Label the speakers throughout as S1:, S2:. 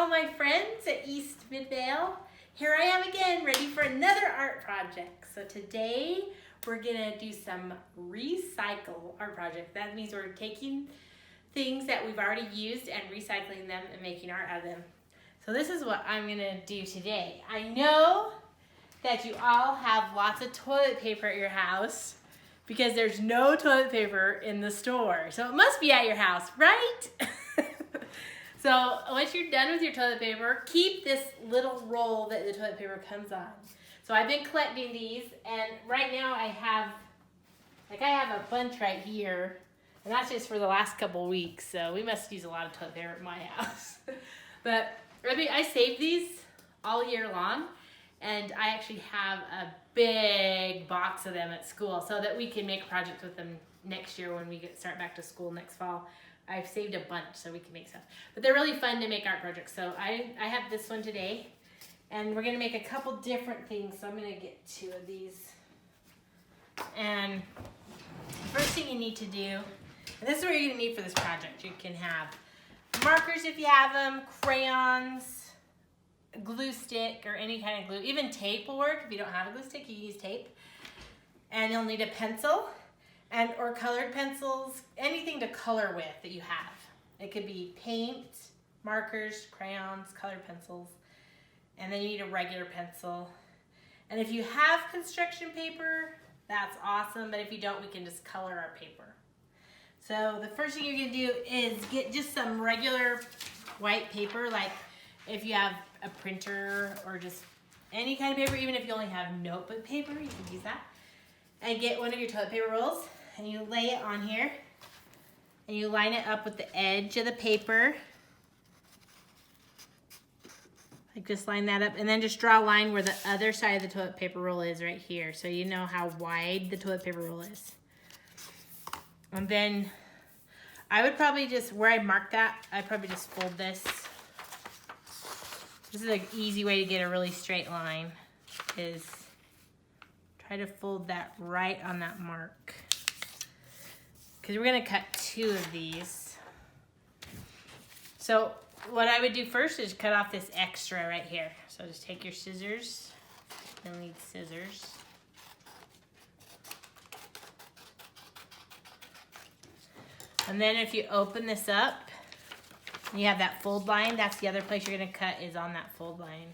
S1: all my friends at East Midvale. Here I am again, ready for another art project. So today we're gonna do some recycle art project. That means we're taking things that we've already used and recycling them and making art out of them. So this is what I'm gonna do today. I know that you all have lots of toilet paper at your house because there's no toilet paper in the store. So it must be at your house, right? So once you're done with your toilet paper, keep this little roll that the toilet paper comes on. So I've been collecting these, and right now I have a bunch right here, and that's just for the last couple weeks, so we must use a lot of toilet paper at my house. But I saved these all year long, and I actually have a big box of them at school so that we can make projects with them next year when we start back to school next fall. I've saved a bunch so we can make stuff. But they're really fun to make art projects. So I have this one today, and we're gonna make a couple different things. So I'm gonna get 2 of these. And the first thing you need to do, and this is what you're gonna need for this project. You can have markers if you have them, crayons, glue stick or any kind of glue. Even tape will work. If you don't have a glue stick, you can use tape. And you'll need a pencil or colored pencils, anything to color with that you have. It could be paint, markers, crayons, colored pencils, and then you need a regular pencil. And if you have construction paper, that's awesome, but if you don't, we can just color our paper. So the first thing you're gonna do is get just some regular white paper, like if you have a printer or just any kind of paper, even if you only have notebook paper, you can use that. And get one of your toilet paper rolls, and you lay it on here, and you line it up with the edge of the paper. Like just line that up, and then just draw a line where the other side of the toilet paper roll is right here, so you know how wide the toilet paper roll is. And then I would probably just, where I marked that, I'd probably just fold this. This is an easy way to get a really straight line, is try to fold that right on that mark. Because we're gonna cut 2 of these. So what I would do first is cut off this extra right here. So just take your scissors. You'll need scissors. And then if you open this up, you have that fold line. That's the other place you're gonna cut, is on that fold line.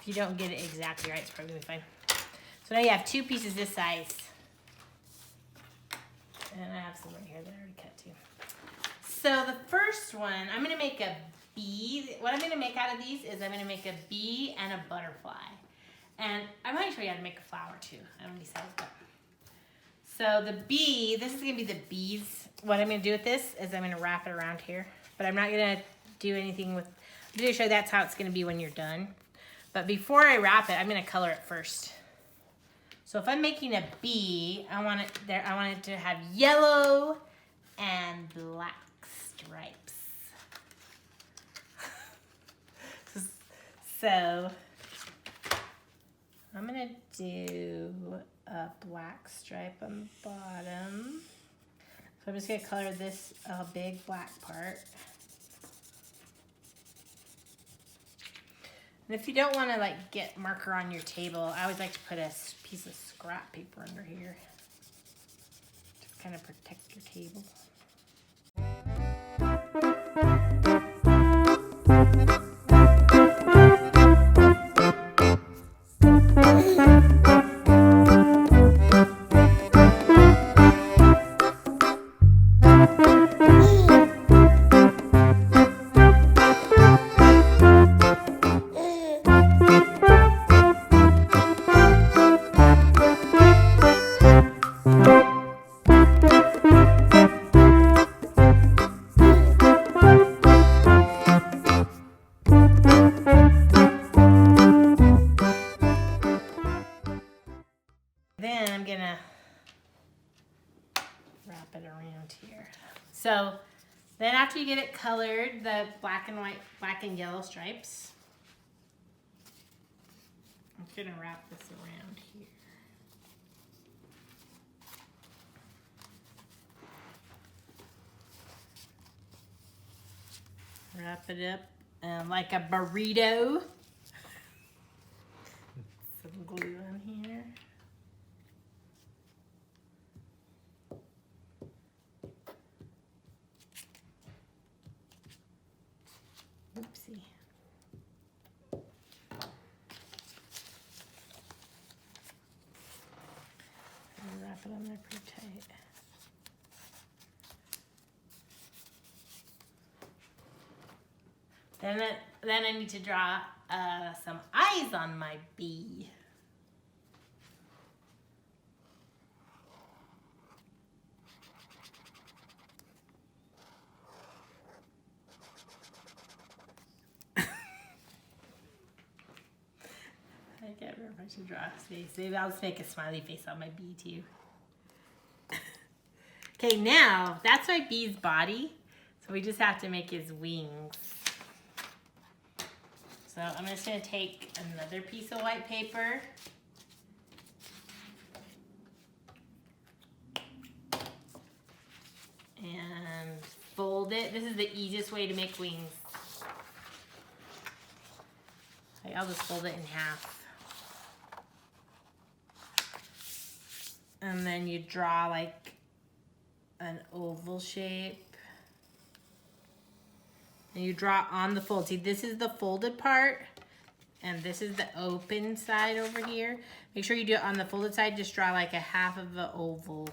S1: If you don't get it exactly right, it's probably gonna be fine. So now you have 2 pieces this size. And I have some right here that I already cut too. So the first one, I'm gonna make a bee. What I'm gonna make out of these is I'm gonna make a bee and a butterfly. And I might show you how to make a flower too. I haven't decided that. So the bee, this is gonna be the bees. What I'm gonna do with this is I'm gonna wrap it around here, but I'm not gonna do anything with, I'm gonna show you that's how it's gonna be when you're done. But before I wrap it, I'm gonna color it first. So if I'm making a bee, I want it to have yellow and black stripes. So I'm gonna do a black stripe on the bottom. So I'm just gonna color this big black part. And if you don't want to like get marker on your table, I always like to put a piece of scrap paper under here to kind of protect your table. Then I'm gonna wrap it around here. So then after you get it colored, the black and yellow stripes, I'm gonna wrap this around here. Wrap it up like a burrito. Some glue on here. Oopsie. And wrap it on there pretty tight. Then I need to draw some eyes on my bee. I can't remember if I should draw his face. Maybe I'll just make a smiley face on my bee too. Okay, now that's my bee's body. So we just have to make his wings. So I'm just going to take another piece of white paper. And fold it. This is the easiest way to make wings. Okay, I'll just fold it in half. And then you draw like an oval shape. And you draw on the fold. See, this is the folded part, and this is the open side over here. Make sure you do it on the folded side. Just draw like a half of the oval.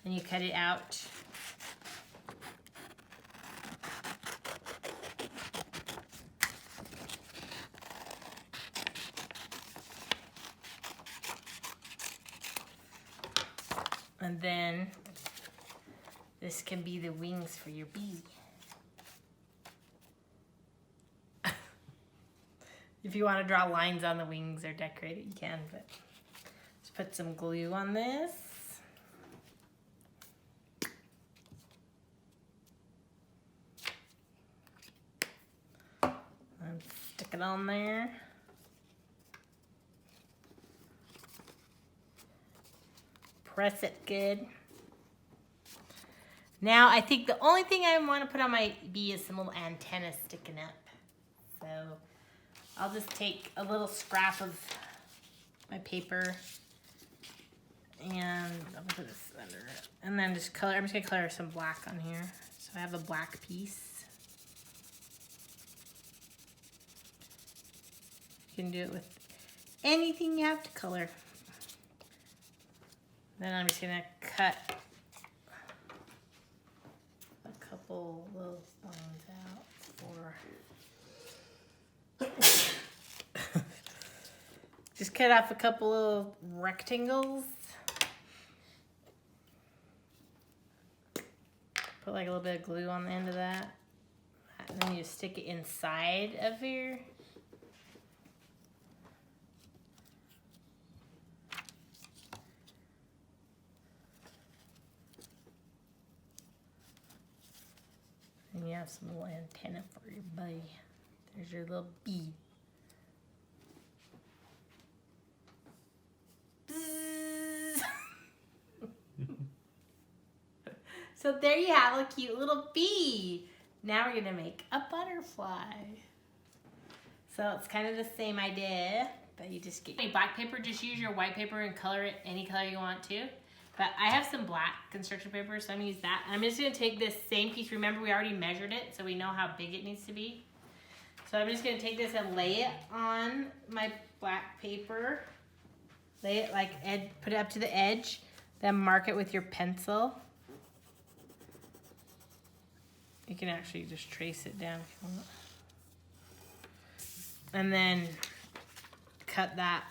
S1: And you cut it out. And then this can be the wings for your bee. If you want to draw lines on the wings or decorate it, you can, but just put some glue on this. And stick it on there. Press it good. Now, I think the only thing I want to put on my bee is some little antennas sticking up. So, I'll just take a little scrap of my paper and I'll put this under it. And then just color, I'm just going to color some black on here. So, I have a black piece. You can do it with anything you have to color. Then I'm just going to cut couple little lines out for just cut off a couple little rectangles. Put like a little bit of glue on the end of that. And then you stick it inside of here. And you have some little antenna for your bee. There's your little bee. So there you have a cute little bee. Now we're gonna make a butterfly. So it's kind of the same idea, but you just get black paper. Just use your white paper and color it any color you want to. But I have some black construction paper, so I'm gonna use that. I'm just gonna take this same piece. Remember, we already measured it, so we know how big it needs to be. So I'm just gonna take this and lay it on my black paper. Lay it like, put it up to the edge. Then mark it with your pencil. You can actually just trace it down if you want. And then cut that.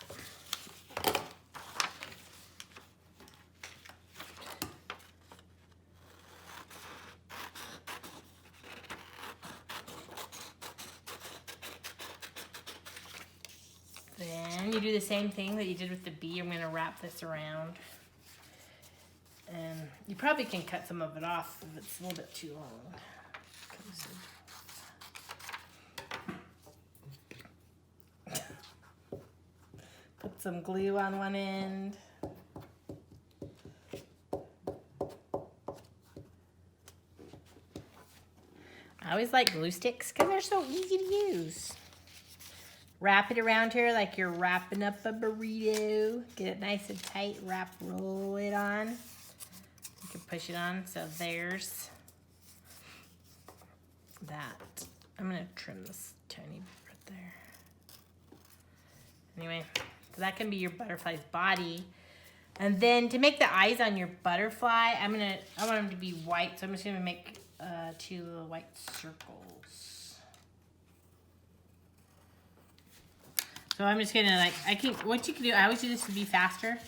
S1: Then you do the same thing that you did with the bee. I'm going to wrap this around. And you probably can cut some of it off if it's a little bit too long. Put some glue on one end. I always like glue sticks because they're so easy to use. Wrap it around here like you're wrapping up a burrito. Get it nice and tight. Roll it on. You can push it on. So there's that. I'm going to trim this tiny bit right there. Anyway, so that can be your butterfly's body. And then to make the eyes on your butterfly, I want them to be white. So I'm just going to make 2 little white circles. So I'm just gonna what you can do, I always do this to be faster.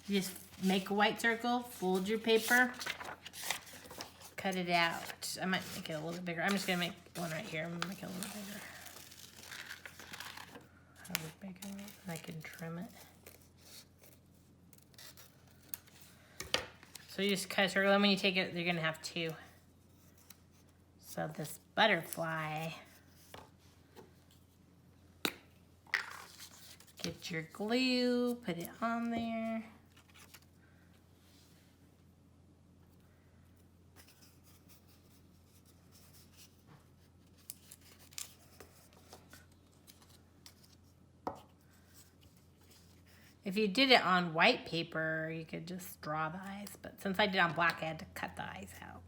S1: You just make a white circle, fold your paper, cut it out. I might make it a little bigger. I'm just gonna make one right here. I'm gonna make it a little bigger. A little bigger, and I can trim it. So you just cut a circle, and when you take it, you're gonna have 2. So this butterfly, get your glue, put it on there. If you did it on white paper, you could just draw the eyes, but since I did it on black, I had to cut the eyes out.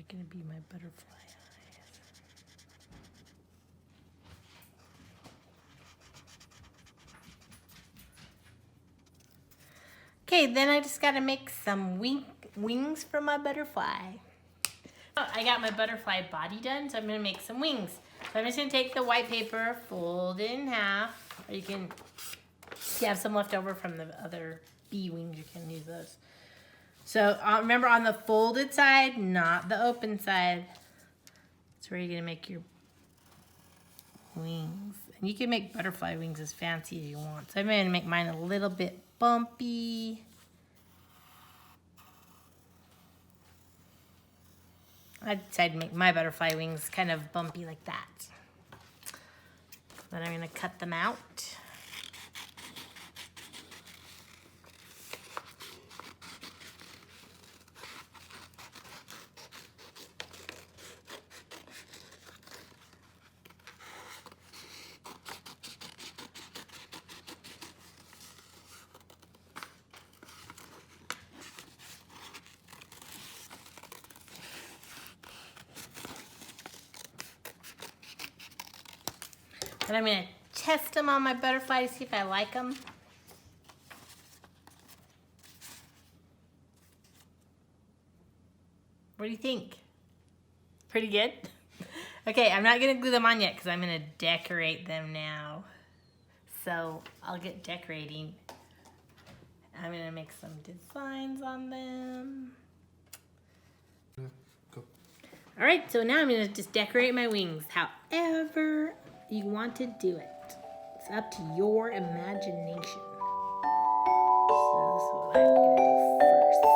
S1: Gonna be my butterfly eyes. Okay, then I just gotta make some wings for my butterfly. Oh, I got my butterfly body done, so I'm gonna make some wings. So I'm just gonna take the white paper, fold it in half, or you can, if you have some left over from the other bee wings, you can use those. So remember, on the folded side, not the open side. That's where you're gonna make your wings. And you can make butterfly wings as fancy as you want. So I'm gonna make mine a little bit bumpy. I decided to make my butterfly wings kind of bumpy like that. Then I'm gonna cut them out. And I'm gonna test them on my butterfly to see if I like them. What do you think? Pretty good? Okay, I'm not gonna glue them on yet because I'm gonna decorate them now. So I'll get decorating. I'm gonna make some designs on them. Go. All right, so now I'm gonna just decorate my wings however you want to do it. It's up to your imagination. So this is what I'm gonna do first.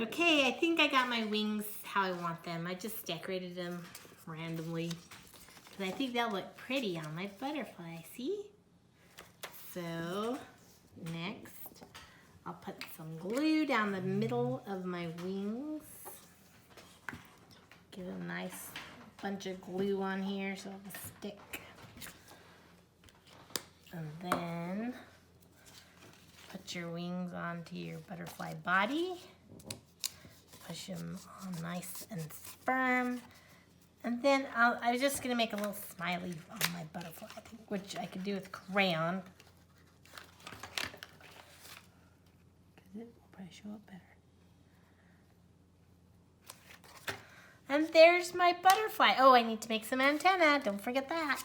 S1: Okay, I think I got my wings how I want them. I just decorated them randomly because I think they'll look pretty on my butterfly, see? So next, I'll put some glue down the middle of my wings. Get a nice bunch of glue on here so it'll stick. And then put your wings onto your butterfly body. push them all nice and firm. And then I was just going to make a little smiley on my butterfly, which I could do with crayon. It will probably show up better. And there's my butterfly. Oh, I need to make some antenna. Don't forget that.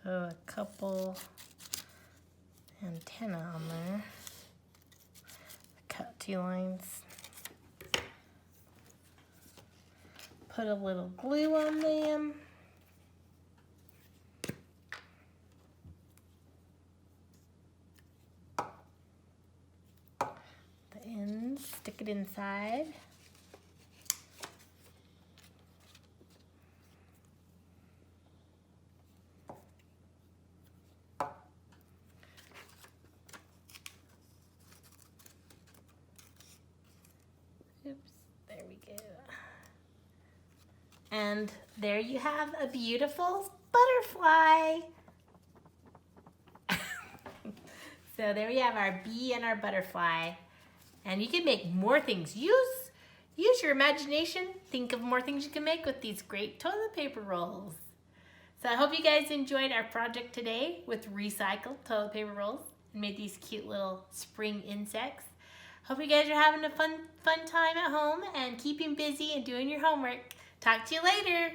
S1: So a couple antenna on there. Cut 2 lines. Put a little glue on them. The ends, stick it inside. Oops, there we go. And there you have a beautiful butterfly. So there we have our bee and our butterfly. And you can make more things. Use your imagination. Think of more things you can make with these great toilet paper rolls. So I hope you guys enjoyed our project today with recycled toilet paper rolls and made these cute little spring insects. Hope you guys are having a fun time at home and keeping busy and doing your homework. Talk to you later.